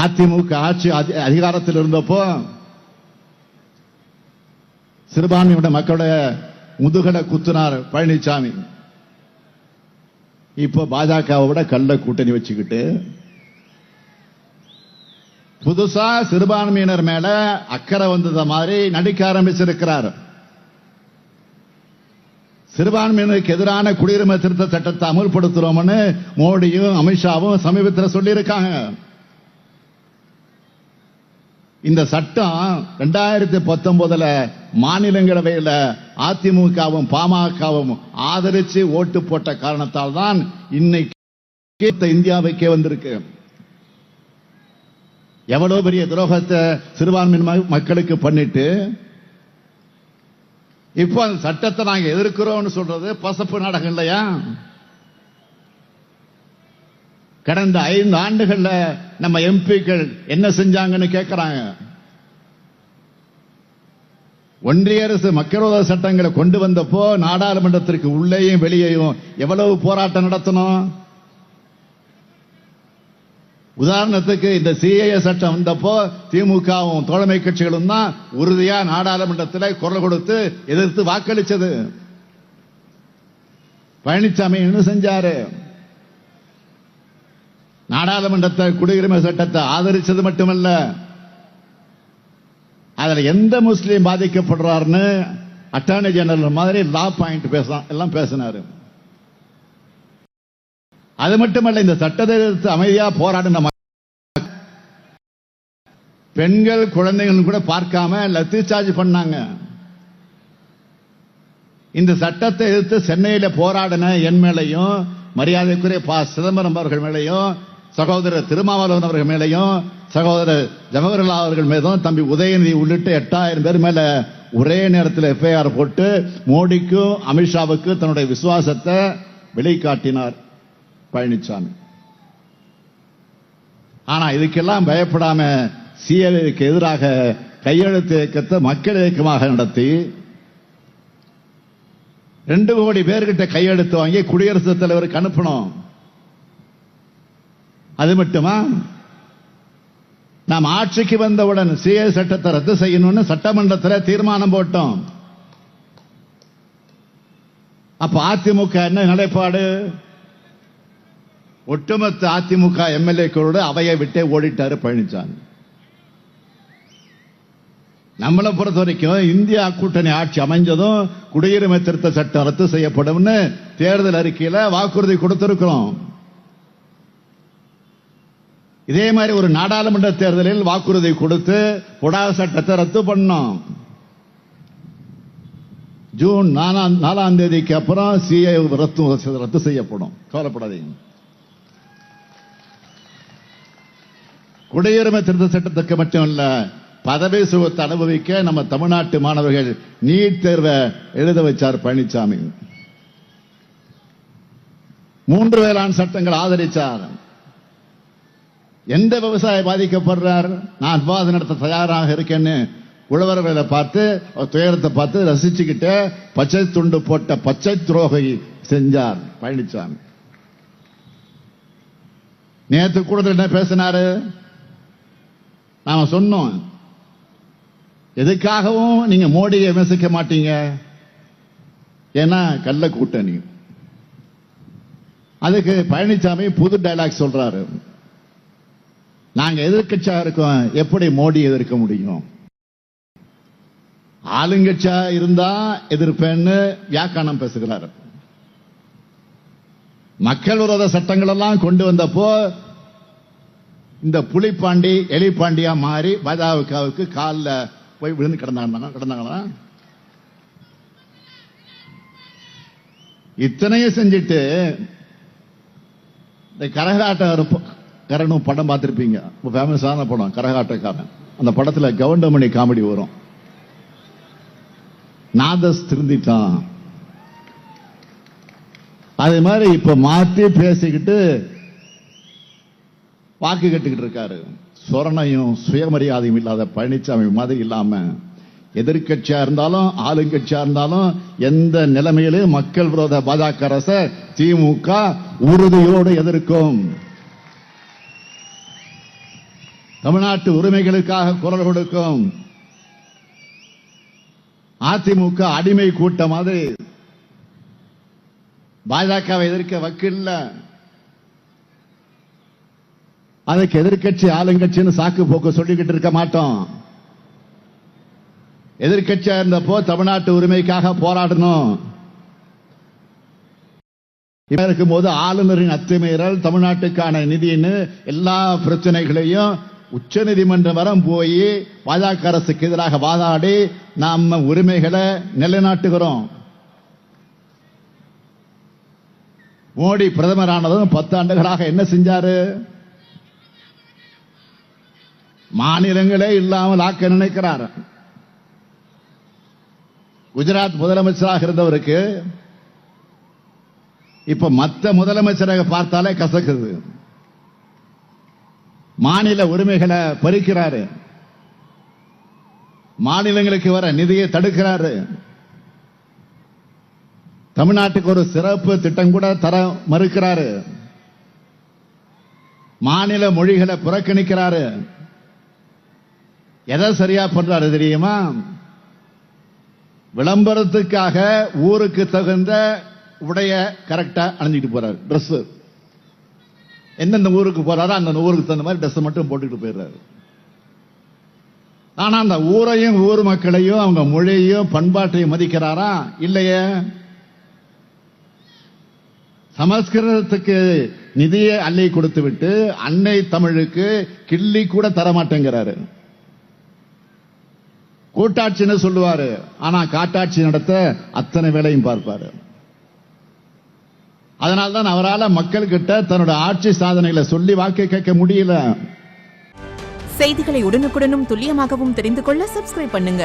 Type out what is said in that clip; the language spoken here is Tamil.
அதிமுக ஆட்சி அதிகாரத்தில் இருந்தப்போ சிறுபான்மையுடைய மக்களுடைய முதுகலை குத்துனார் பழனிசாமி. இப்ப பாஜகவோட கள்ள கூட்டணி வச்சுக்கிட்டு புதுசா சிறுபான்மையினர் மேல அக்கறை வந்தத மாதிரி நடிக்க ஆரம்பிச்சிருக்கிறார். சிறுபான்மையினருக்கு எதிரான குடியுரிமை திருத்த சட்டத்தை அமல்படுத்துறோம்னு மோடியும் அமித்ஷாவும் சமீபத்தில் சொல்லியிருக்காங்க. இந்த சட்டம் 2019 மாநிலங்களவையில் அதிமுகவும் பாமகவும் ஆதரிச்சு ஓட்டு போட்ட காரணத்தால் தான் இன்னைக்கு இந்தியாவுக்கே வந்திருக்கு. எவ்வளவு பெரிய துரோகத்தை சிறுபான்மை மக்களுக்கு பண்ணிட்டு இப்போ அந்த சட்டத்தை நாங்க எதிர்க்கிறோம் சொல்றது பசப்பு நாடகம் இல்லையா? கடந்த 5 ஆண்டுகள்ல நம்ம எம்பிக்கள் என்ன செஞ்சாங்கன்னு கேட்கிறாங்க. ஒன்றிய அரசு மக்களோட சட்டங்களை கொண்டு வந்தப்போ நாடாளுமன்றத்திற்கு உள்ளேயும் வெளியேயும் எவ்வளவு போராட்டம் நடத்தணும். உதாரணத்துக்கு இந்த சிஏஏ சட்டம் வந்தப்போ திமுகவும் தோழமை கட்சிகளும் தான் உறுதியா நாடாளுமன்றத்தில் குரல் கொடுத்து எதிர்த்து வாக்களிச்சது. பழனிசாமி என்ன செஞ்சாரு? நாடாளுமன்றத்தை குடியுரிமை சட்டத்தை ஆதரிச்சது மட்டுமல்ல, அதுல எந்த முஸ்லீம் பாதிக்கப்படுறாருன்னு அட்டார்னி ஜெனரல் மாதிரி லா பாயிண்ட் எல்லாம் பேசினாரு. அது மட்டுமல்ல, இந்த சட்டத்தை எதிர்த்து அமைதியா போராடின பெண்கள் குழந்தைகள் கூட பார்க்காம லத்தி சார்ஜ் பண்ணாங்க. இந்த சட்டத்தை எதிர்த்து சென்னையில போராடின என் மேலையும் மரியாதைக்குரிய சிதம்பரம் அவர்கள் மேலையும் சகோதரர் திருமாவளவன் அவர்கள் மேலையும் சகோதரர் ஜவஹர்லால் அவர்கள் மீதும் தம்பி உதயநிதி உள்ளிட்ட 8000 பேர் மேல ஒரே நேரத்தில் எஃப்ஐஆர் போட்டு மோடிக்கும் அமித்ஷாவுக்கு தன்னுடைய விசுவாசத்தை வெளிக்காட்டினார் பழனிசாமி. ஆனா இதுக்கெல்லாம் பயப்படாம சிஏஏக்கு எதிராக கையெழுத்து இயக்கத்தை மக்கள் இயக்கமாக நடத்தி 2 கோடி பேர்கிட்ட கையெழுத்து வாங்கி குடியரசுத் தலைவருக்கு அனுப்பணும். அது மட்டுமா, நாம் ஆட்சிக்கு வந்தவுடன் சிஏ சட்டத்தை ரத்து செய்யணும்னு சட்டமன்றத்தில் தீர்மானம் போட்டோம். அப்ப அதிமுக என்ன நிலைப்பாடு? ஒட்டுமொத்த அதிமுக எம்எல்ஏக்களோடு அவையை விட்டே ஓடிட்டாரு பழனிசாமி. நம்மளை பொறுத்த வரைக்கும் இந்தியா கூட்டணி ஆட்சி அமைஞ்சதும் குடியுரிமை திருத்த சட்டம் ரத்து செய்யப்படும் தேர்தல் அறிக்கையில வாக்குறுதி கொடுத்திருக்கிறோம். இதே மாதிரி ஒரு நாடாளுமன்ற தேர்தலில் வாக்குறுதி கொடுத்து புடா சட்டத்தை ரத்து பண்ணோம். ஜூன் 4ஆம் தேதிக்கு அப்புறம் சிஏ ரத்து செய்யப்படும். கவலைப்படாதீங்க. குடியுரிமை திருத்த சட்டத்துக்கு மட்டுமல்ல, பதவி சுகத்தை அனுபவிக்க நம்ம தமிழ்நாட்டு மாணவர்கள் நீட் தேர்வை எழுத வச்சார் பழனிசாமி. 3 வேளாண் சட்டங்கள் ஆதரிச்சார். எந்த விவசாயி பாதிக்கப்படுறார்? நான் விவாதம் நடத்த தயாராக இருக்கேன்னு உழவர்களை பார்த்து துயரத்தை பார்த்து ரசிச்சுக்கிட்டு பச்சை துண்டு போட்ட பச்சை துரோகை செஞ்சார் பழனிசாமி. நேற்று கூட என்ன பேசினாரு? நாம சொன்னோம், எதுக்காகவும் நீங்க மோடியை விமர்சிக்க மாட்டீங்க, ஏன்னா கள்ள கூட்டணி. அதுக்கு பழனிசாமி புது டைலாக் சொல்றாரு. நாங்க எதிர்க்கட்சியா இருக்கோம், எப்படி மோடி எதிர்க்க முடியும்? ஆளுங்கட்சியா இருந்தா எதிர்ப்பேன்னு வியாக்கானம் பேசுகிறார். மக்கள் விரோத சட்டங்கள் எல்லாம் கொண்டு வந்தப்போ இந்த புலிப்பாண்டி எலிப்பாண்டியா மாறி பாஜகவுக்கு காலில் போய் விழுந்து கிடந்தாங்களா? இத்தனையும் செஞ்சுட்டு இந்த கரகாட்டக்காரனும் படம் பார்த்திருப்பீங்க, ஃபேமஸான படம் கரகாட்டக்காரன். அந்த படத்துல கவுண்டமணி காமெடி வரும். நாதஸ் திருந்திட்டான், அதே மாதிரி இப்ப மாத்தி பேசிக்கிட்டு வாக்கு கட்டுக்கிட்டு இருக்காரு. சொரணையும் சுயமரியாதையும் இல்லாத பழனிசாமி மாதிரி இல்லாம எதிர்கட்சியா இருந்தாலும் ஆளுங்கட்சியா இருந்தாலும் எந்த நிலைமையிலும் மக்கள் விரோத பாஜக அரசை திமுக உறுதியோடு எதிர்க்கும். தமிழ்நாட்டு உரிமைகளுக்காக குரல் கொடுக்கும் அதிமுக அடிமை கூட்டம் மாதிரி பாஜகவை எதிர்க்க வக்கில்ல. அதுக்கு எதிர்க்கட்சி ஆளுங்கட்சின்னு சாக்கு போக்கு சொல்லிக்கிட்டு இருக்க மாட்டோம். எதிர்க்கட்சியா இருந்தப்போ தமிழ்நாட்டு உரிமைக்காக போராடணும். இப்ப இருக்கும்போது ஆளுநரின் அத்துமீறல், தமிழ்நாட்டுக்கான நிதின்னு எல்லா பிரச்சனைகளையும் உச்ச நீதிமன்றம் வரம் போய் பாஜக அரசுக்கு எதிராக வாதாடி நாம உரிமைகளை நிலைநாட்டுகிறோம். மோடி பிரதமரானதும் 10 ஆண்டுகளாக என்ன செஞ்சாரு? மாநிலங்களே இல்லாமல் ஆக்க நினைக்கிறார். குஜராத் முதலமைச்சராக இருந்தவருக்கு இப்ப மற்ற முதலமைச்சராக பார்த்தாலே கசக்குது. மாநில உரிமைகளை பறிக்கிறாரு, மாநிலங்களுக்கு வர நிதியை தடுக்கிறாரு. தமிழ்நாட்டுக்கு ஒரு சிறப்பு திட்டம் கூட தர மறுக்கிறாரு. மாநில மொழிகளை புறக்கணிக்கிறாரு. எதை சரியா பண்றாரு தெரியுமா? விளம்பரத்துக்காக ஊருக்கு தகுந்த உடைய கரெக்டா அணிஞ்சிட்டு போறாரு. டிரெஸ் எந்தெந்த ஊருக்கு போறாரோ அந்த ஊருக்கு தகுந்த மாதிரி டிரெஸ் மட்டும் போட்டுட்டு போயிடுறாரு. ஆனா அந்த ஊரையும் ஊர் மக்களையும் அவங்க மொழியையும் பண்பாட்டையும் மதிக்கிறாரா? இல்லையே. சமஸ்கிருதத்துக்கு நிதியை அள்ளி கொடுத்து விட்டு அன்னை தமிழுக்கு கிள்ளி கூட தரமாட்டேங்கிறாரு. கூட்டாட்சின்னு சொல்லுவாரு, ஆனா காட்டாட்சி நடத்த அத்தனை வேலையும் பார்ப்பாரு. அதனால்தான் அவரால் மக்கள் கிட்ட தன்னோட ஆட்சி சாதனைகளை சொல்லி வாக்கு கேட்க முடியல. செய்திகளை உடனுக்குடனும் துல்லியமாகவும் தெரிந்து கொள்ள சப்ஸ்கிரைப் பண்ணுங்க.